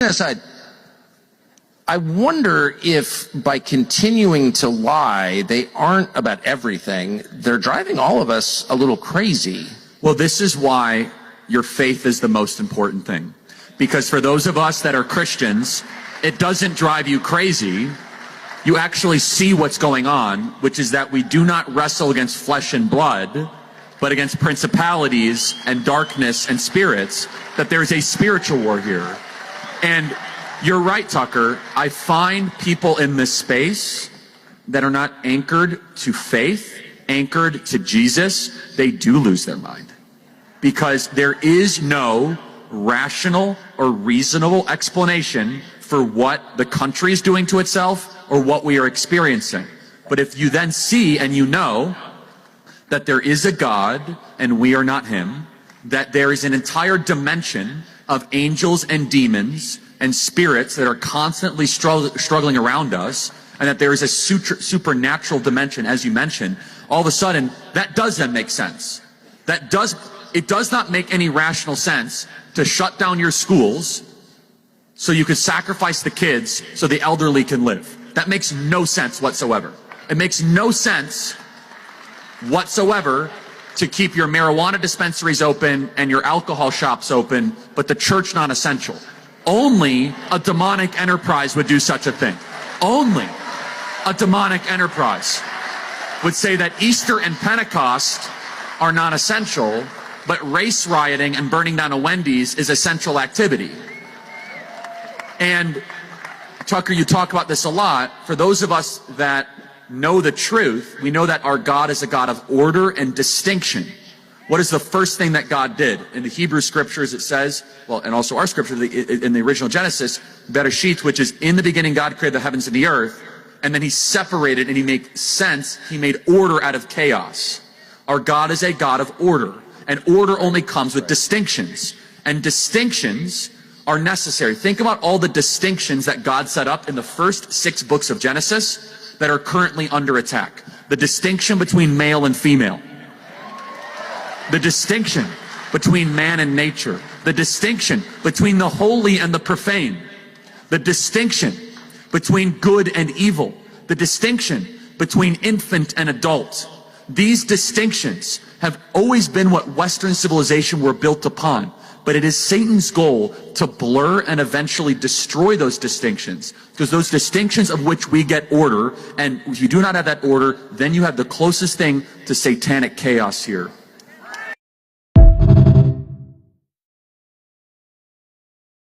aside, I wonder if by continuing to lie, they aren't about everything. They're driving all of us a little crazy. Well, this is why your faith is the most important thing. Because for those of us that are Christians, it doesn't drive you crazy. You actually see what's going on, which is that we do not wrestle against flesh and blood, but against principalities and darkness and spirits, that there's a spiritual war here. And you're right, Tucker. I find people in this space that are not anchored to faith, anchored to Jesus, they do lose their mind. Because there is no rational or reasonable explanation for what the country is doing to itself or what we are experiencing. But if you then see and you know that there is a God and we are not him, that there is an entire dimension of angels and demons and spirits that are constantly struggling around us, and that there is a supernatural dimension, as you mentioned, all of a sudden, that does then make sense. It does not make any rational sense to shut down your schools so you could sacrifice the kids so the elderly can live. That makes no sense whatsoever. It makes no sense whatsoever to keep your marijuana dispensaries open and your alcohol shops open, but the church not essential. Only a demonic enterprise would do such a thing. Only a demonic enterprise would say that Easter and Pentecost are not essential, but race rioting and burning down a Wendy's is essential activity. And Tucker, you talk about this a lot. For those of us that know the truth, we know that our God is a God of order and distinction. What is the first thing that God did? In the Hebrew scriptures it says, well, and also our scripture, in the original Genesis, Bereshit, which is in the beginning God created the heavens and the earth, and then he separated and he made sense, he made order out of chaos. Our God is a God of order, and order only comes with distinctions, and distinctions are necessary. Think about all the distinctions that God set up in the first 6 books of Genesis that are currently under attack. The distinction between male and female. The distinction between man and nature. The distinction between the holy and the profane. The distinction between good and evil. The distinction between infant and adult. These distinctions have always been what Western civilization were built upon. But it is Satan's goal to blur and eventually destroy those distinctions. Because those distinctions of which we get order, and if you do not have that order, then you have the closest thing to satanic chaos here.